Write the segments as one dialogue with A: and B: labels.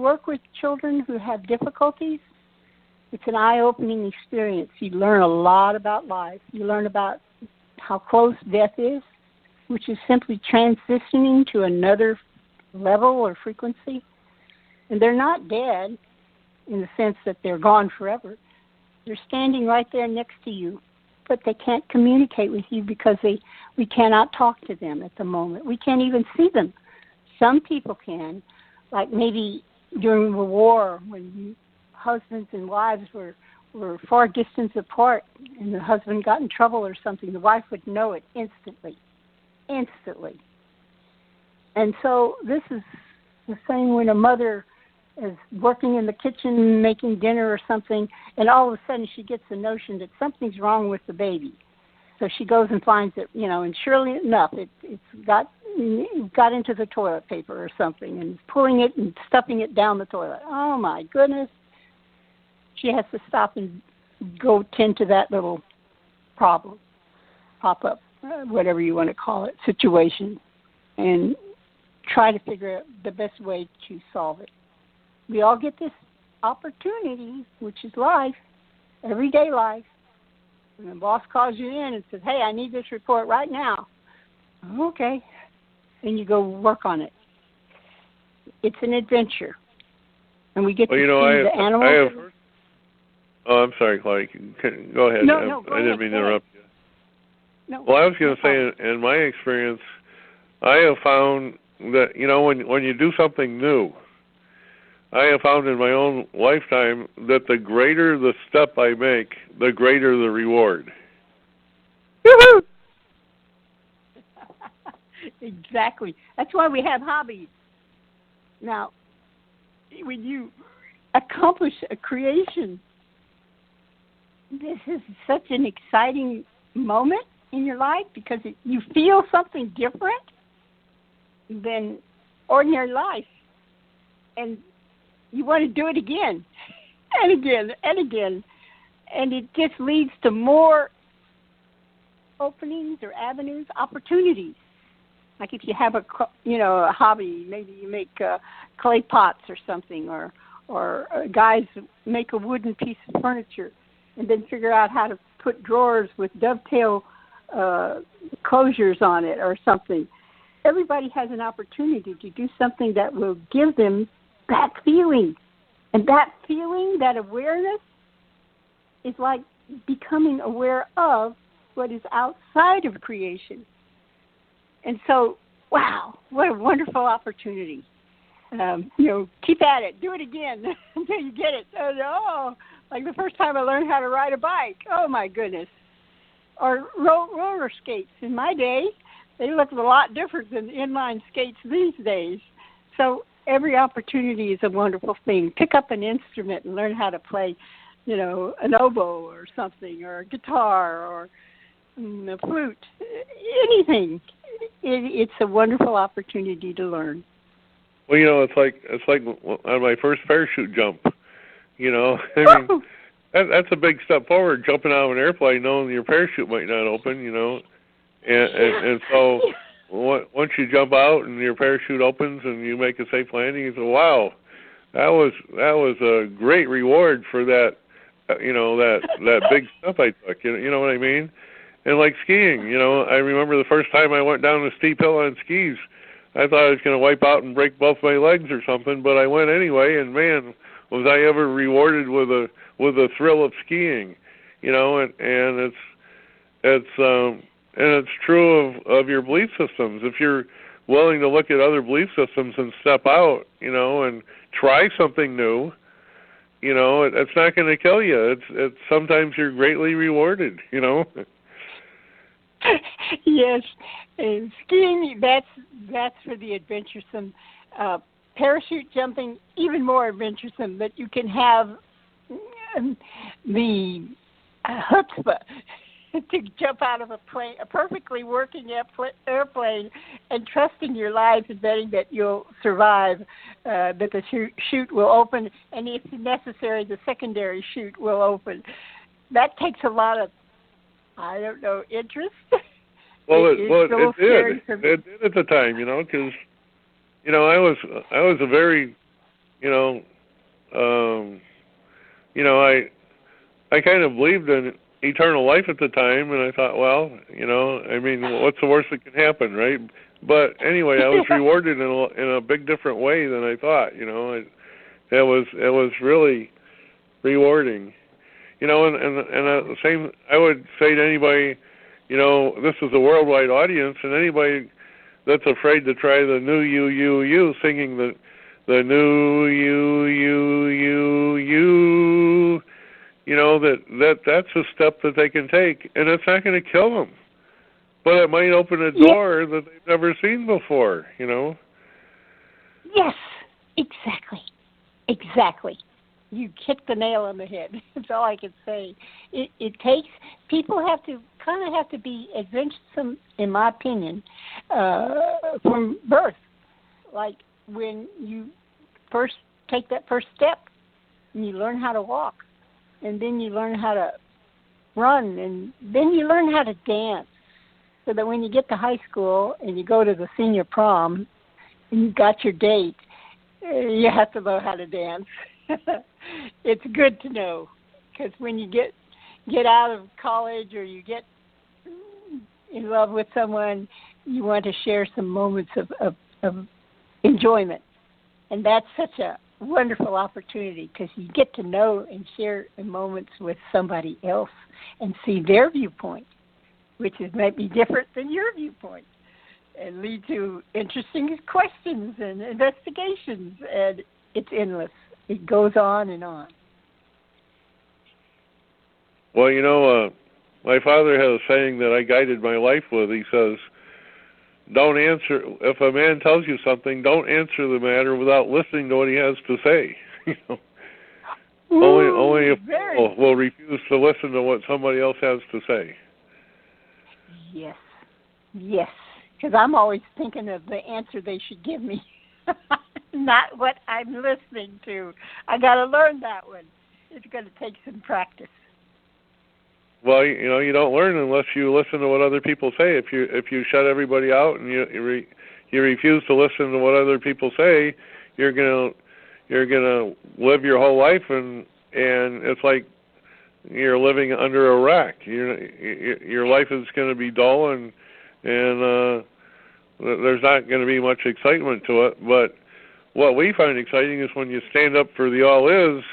A: work with children who have difficulties, it's an eye-opening experience. You learn a lot about life. You learn about how close death is, which is simply transitioning to another level or frequency. And they're not dead in the sense that they're gone forever. They're standing right there next to you, but they can't communicate with you because we cannot talk to them at the moment. We can't even see them. Some people can, like maybe during the war when husbands and wives were far distance apart and the husband got in trouble or something, the wife would know it instantly. And so this is the same when a mother is working in the kitchen making dinner or something, and all of a sudden she gets the notion that something's wrong with the baby. So she goes and finds it, and surely enough, it's got into the toilet paper or something and pulling it and stuffing it down the toilet. Oh, my goodness. She has to stop and go tend to that little problem, pop-up, whatever you want to call it, situation, and try to figure out the best way to solve it. We all get this opportunity, which is life, everyday life. And the boss calls you in and says, hey, I need this report right now. Okay. And you go work on it. It's an adventure. And we get to see the animals.
B: I'm sorry, Claudia. Go ahead.
A: No,
B: I didn't mean to interrupt you.
A: No.
B: Well, I was going to say, in my experience, I have found that, when you do something new, I have found in my own lifetime that the greater the step I make, the greater the reward.
A: Woo-hoo! Exactly. That's why we have hobbies. Now, when you accomplish a creation, this is such an exciting moment in your life because you feel something different than ordinary life. And you want to do it again and again and again. And it just leads to more openings or avenues, opportunities. Like if you have a hobby, maybe you make clay pots or something, or guys make a wooden piece of furniture and then figure out how to put drawers with dovetail closures on it or something. Everybody has an opportunity to do something that will give them that feeling. And that feeling, that awareness, is like becoming aware of what is outside of creation. And so, wow, what a wonderful opportunity. Keep at it. Do it again until you get it. Oh, like the first time I learned how to ride a bike. Oh, my goodness. Or roller skates. In my day, they looked a lot different than inline skates these days. So every opportunity is a wonderful thing. Pick up an instrument and learn how to play, an oboe or something, or a guitar or a flute, anything. It's a wonderful opportunity to learn.
B: Well, it's like on my first parachute jump. I mean, that's a big step forward, jumping out of an airplane, knowing your parachute might not open. And so once you jump out and your parachute opens and you make a safe landing, you say, "Wow, that was a great reward for that." That big step I took. You know what I mean? And like skiing, I remember the first time I went down a steep hill on skis, I thought I was going to wipe out and break both my legs or something, but I went anyway, and man, was I ever rewarded with a thrill of skiing, and it's true of your belief systems. If you're willing to look at other belief systems and step out, and try something new, it's not going to kill you. It's sometimes you're greatly rewarded,
A: Yes, and skiing, that's for the adventuresome. Parachute jumping, even more adventuresome, but you can have the chutzpah to jump out of a perfectly working airplane, and trusting your life and betting that you'll survive, that the chute will open, and if necessary, the secondary chute will open. That takes a lot of, interest.
B: Well, it did. It did at the time, because, I was a very you know, I kind of believed in eternal life at the time, and I thought, well, I mean, what's the worst that can happen, right? But anyway, I was rewarded in a big different way than I thought. It was really rewarding. And the same, I would say to anybody, this is a worldwide audience, and anybody that's afraid to try the new you singing the new you, that's a step that they can take, and it's not going to kill them, but it might open a door that they've never seen before.
A: Yes, exactly. You hit the nail on the head. That's all I can say. It takes, people have to be adventuresome, in my opinion, from birth. Like when you first take that first step, and you learn how to walk, and then you learn how to run, and then you learn how to dance, so that when you get to high school and you go to the senior prom and you got your date, you have to know how to dance. It's good to know, because when you get out of college or you get in love with someone, you want to share some moments of enjoyment. And that's such a wonderful opportunity, because you get to know and share moments with somebody else and see their viewpoint, which might be different than your viewpoint, and lead to interesting questions and investigations, and it's endless. It goes on and on.
B: Well, my father has a saying that I guided my life with. He says, don't answer, if a man tells you something, don't answer the matter without listening to what he has to say. Only if people will refuse to listen to what somebody else has to say.
A: Yes, because I'm always thinking of the answer they should give me, not what I'm listening to. I got to learn that one. It's going to take some practice.
B: Well, you don't learn unless you listen to what other people say. If you shut everybody out and you refuse to listen to what other people say, you're gonna live your whole life, and it's like you're living under a rock. Your life is going to be dull, and there's not going to be much excitement to it. But what we find exciting is when you stand up for the all is.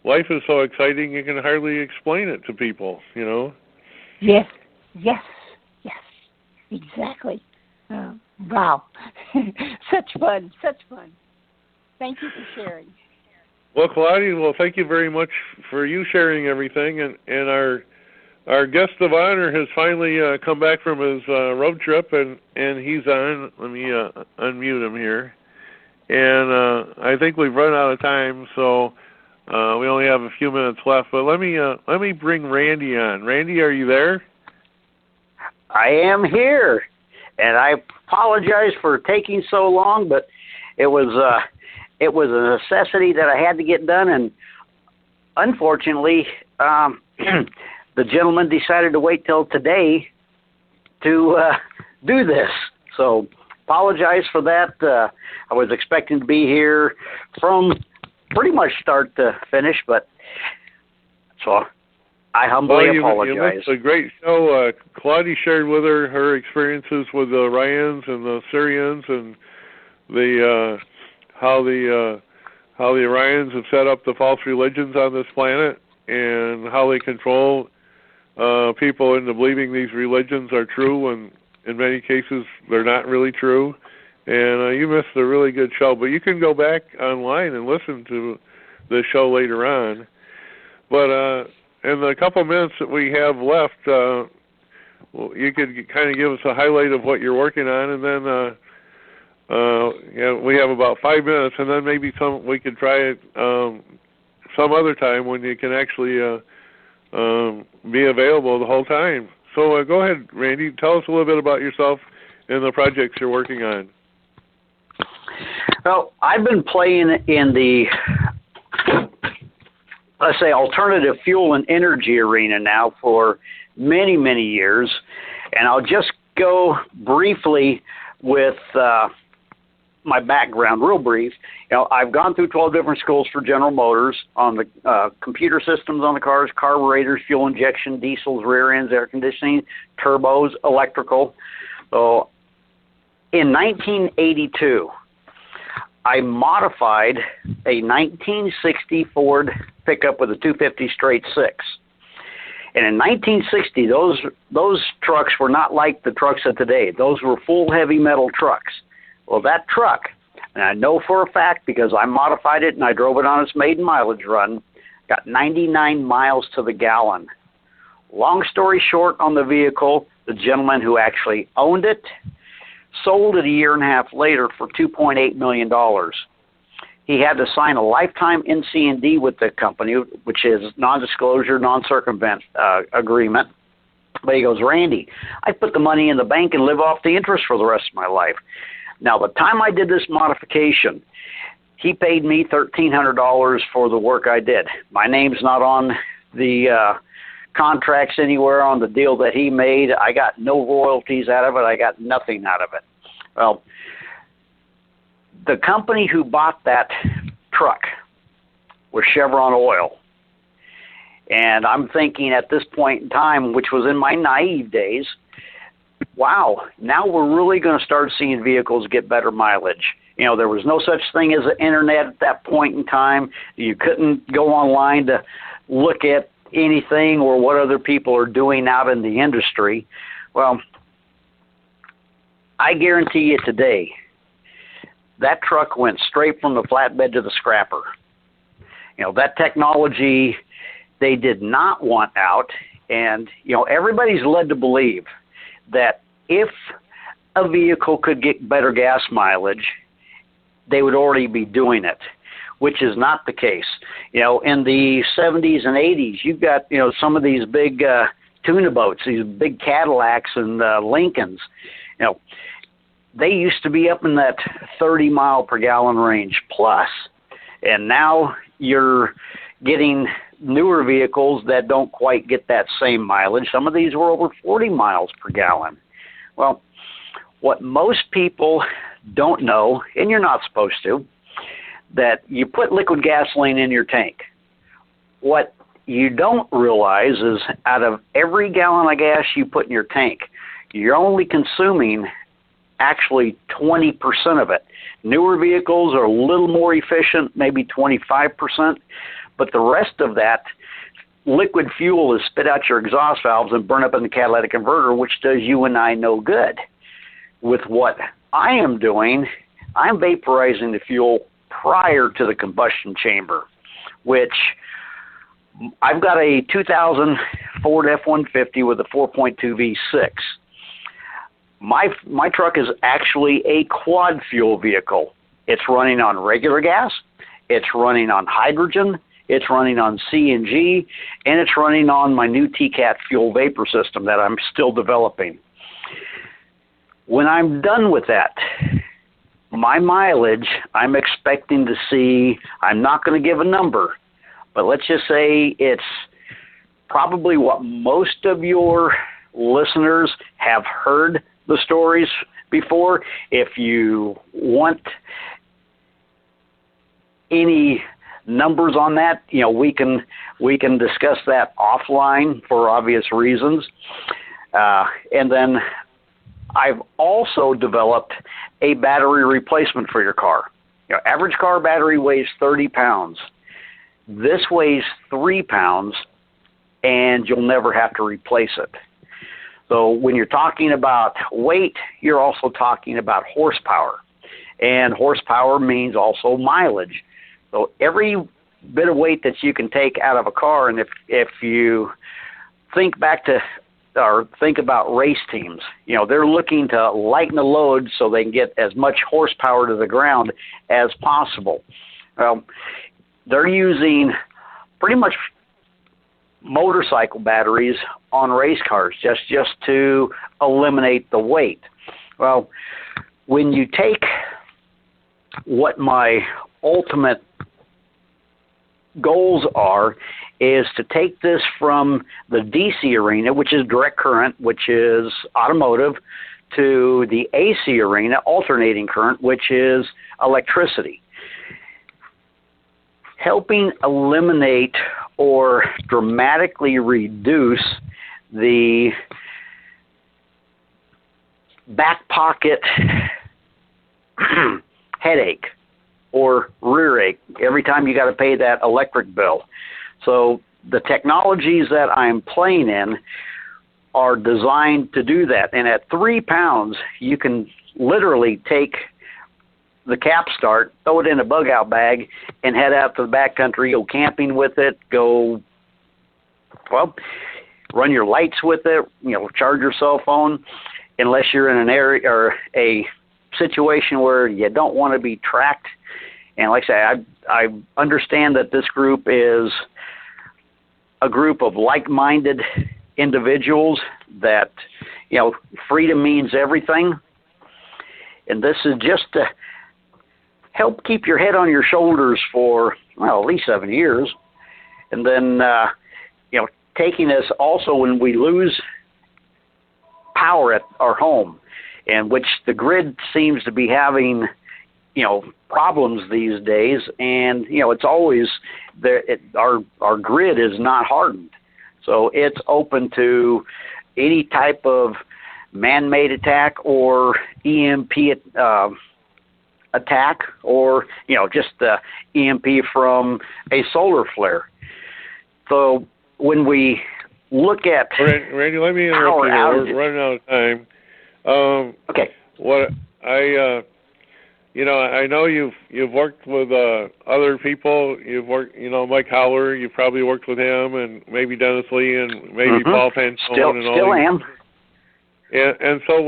B: Life is so exciting you can hardly explain it to people,
A: Yes, exactly. Wow. Such fun. Thank you for sharing.
B: Well, Claudia, thank you very much for you sharing everything, and our guest of honor has finally come back from his road trip, and he's on. Let me unmute him here. And I think we've run out of time, so we only have a few minutes left, but let me bring Randy on. Randy, are you there?
C: I am here, and I apologize for taking so long, but it was a necessity that I had to get done, and unfortunately, the gentleman decided to wait till today to do this. So, apologize for that. I was expecting to be here from pretty much start to finish, but so I humbly apologize.
B: You missed a great show. Claudia shared with her experiences with the Orions and the Sirians, and how the Orions have set up the false religions on this planet, and how they control people into believing these religions are true, and in many cases they're not really true. And you missed a really good show, but you can go back online and listen to the show later on. But in the couple minutes that we have left, you could kind of give us a highlight of what you're working on, and then we have about 5 minutes, and then maybe we could try it some other time when you can actually be available the whole time. So go ahead, Randy. Tell us a little bit about yourself and the projects you're working on.
C: Well, I've been playing in the, let's say, alternative fuel and energy arena now for many, many years. And I'll just go briefly with my background real brief. I've gone through 12 different schools for General Motors on the computer systems on the cars, carburetors, fuel injection, diesels, rear ends, air conditioning, turbos, electrical. So in 1982, I modified a 1960 Ford pickup with a 250 straight six. And in 1960, those trucks were not like the trucks of today. Those were full heavy metal trucks. Well, that truck, and I know for a fact because I modified it and I drove it on its maiden mileage run, got 99 miles to the gallon. Long story short on the vehicle, the gentleman who actually owned it sold it a year and a half later for $2.8 million. He had to sign a lifetime NC&D with the company, which is non-disclosure, non-circumvent agreement. But he goes, Randy, I put the money in the bank and live off the interest for the rest of my life. Now, the time I did this modification, he paid me $1,300 for the work I did. My name's not on the contracts anywhere on the deal that he made. I got no royalties out of it. I got nothing out of it. Well, the company who bought that truck was Chevron Oil. And I'm thinking at this point in time, which was in my naive days, wow, now we're really going to start seeing vehicles get better mileage. There was no such thing as the internet at that point in time. You couldn't go online to look at anything or what other people are doing out in the industry. Well, I guarantee you today, that truck went straight from the flatbed to the scrapper. That technology they did not want out. And, everybody's led to believe that if a vehicle could get better gas mileage, they would already be doing it, which is not the case. In the 70s and 80s, you've got, some of these big tuna boats, these big Cadillacs and Lincolns. They used to be up in that 30 mile per gallon range plus, and now you're getting newer vehicles that don't quite get that same mileage. Some of these were over 40 miles per gallon. Well, what most people don't know, and you're not supposed to, that you put liquid gasoline in your tank. What you don't realize is out of every gallon of gas you put in your tank, you're only consuming actually 20% of it. Newer vehicles are a little more efficient, maybe 25%, but the rest of that liquid fuel is spit out your exhaust valves and burn up in the catalytic converter, which does you and I no good. With what I am doing, I'm vaporizing the fuel prior to the combustion chamber, which I've got a 2000 Ford F-150 with a 4.2 V6. My truck is actually a quad fuel vehicle. It's running on regular gas, it's running on hydrogen, it's running on CNG, and it's running on my new TCAT fuel vapor system that I'm still developing. When I'm done with that, my mileage, I'm expecting to see, I'm not going to give a number, but let's just say it's probably what most of your listeners have heard the stories before. If you want any numbers on that, we can discuss that offline for obvious reasons. And then I've also developed a battery replacement for your car. Average car battery weighs 30 pounds. This weighs 3 pounds, and you'll never have to replace it. So when you're talking about weight, you're also talking about horsepower. And horsepower means also mileage. So every bit of weight that you can take out of a car, and if you think back to or think about race teams, they're looking to lighten the load so they can get as much horsepower to the ground as possible. Well, they're using pretty much motorcycle batteries on race cars just to eliminate the weight. Well, when you take what my ultimate goals are is to take this from the DC arena, which is direct current, which is automotive, to the AC arena, alternating current, which is electricity, helping eliminate or dramatically reduce the back pocket headache or rear ache every time you got to pay that electric bill. So the technologies that I'm playing in are designed to do that. And at 3 pounds, you can literally take the cap start, throw it in a bug out bag, and head out to the backcountry, go camping with it, go, well, run your lights with it, charge your cell phone, unless you're in an area or a situation where you don't want to be tracked. And like I say, I understand that this group is a group of like-minded individuals that, freedom means everything. And this is just to help keep your head on your shoulders for, well, at least 7 years. And then, taking us also when we lose power at our home, and which the grid seems to be having, problems these days. And, it's always there. Our grid is not hardened. So it's open to any type of man-made attack or EMP attack, or, just the EMP from a solar flare. So when we look at
B: Randy, let me interrupt you. We're running out of time.
C: Okay.
B: What I know you've worked with other people. You've worked, Mike Howler. You've probably worked with him, and maybe Dennis Lee, and maybe Paul Pantone, and all.
C: Still am.
B: And so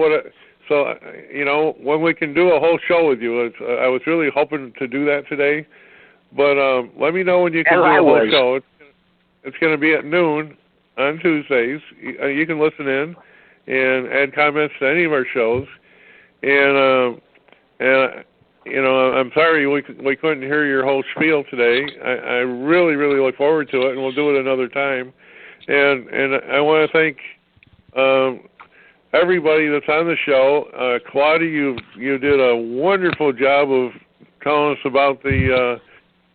B: when we can do a whole show with you, I was really hoping to do that today, but let me know when you can do a whole show. It's going to be at noon on Tuesdays. You can listen in and add comments to any of our shows. And I'm sorry we couldn't hear your whole spiel today. I really, really look forward to it, and we'll do it another time. And I want to thank everybody that's on the show. Claudia, you did a wonderful job of telling us about the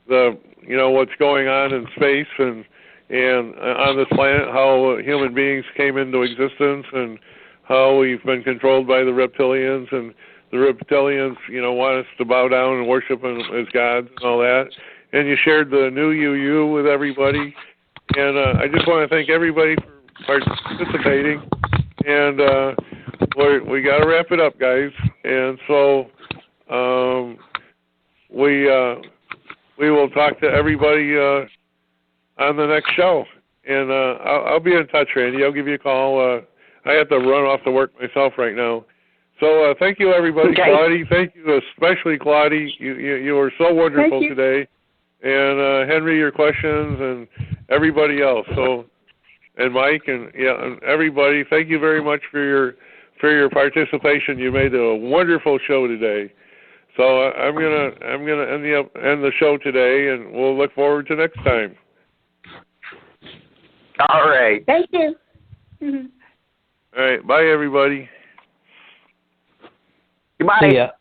B: what's going on in space and on this planet, how human beings came into existence, and how we've been controlled by the reptilians, and the reptilians, want us to bow down and worship them as gods and all that. And you shared the new UU with everybody. And I just want to thank everybody for participating. And we got to wrap it up, guys. And so we will talk to everybody on the next show. And I'll be in touch, Randy. I'll give you a call. I have to run off to work myself right now. So thank you, everybody. Okay. Claudia, thank you, especially Claudia. You were so wonderful today. And Henry, your questions, and everybody else. So, and Mike, and everybody, thank you very much for your participation. You made a wonderful show today. So I'm gonna end the show today, and we'll look forward to next time.
C: All right.
A: Thank you. Mm-hmm.
B: All right. Bye, everybody.
C: Goodbye.
D: See ya.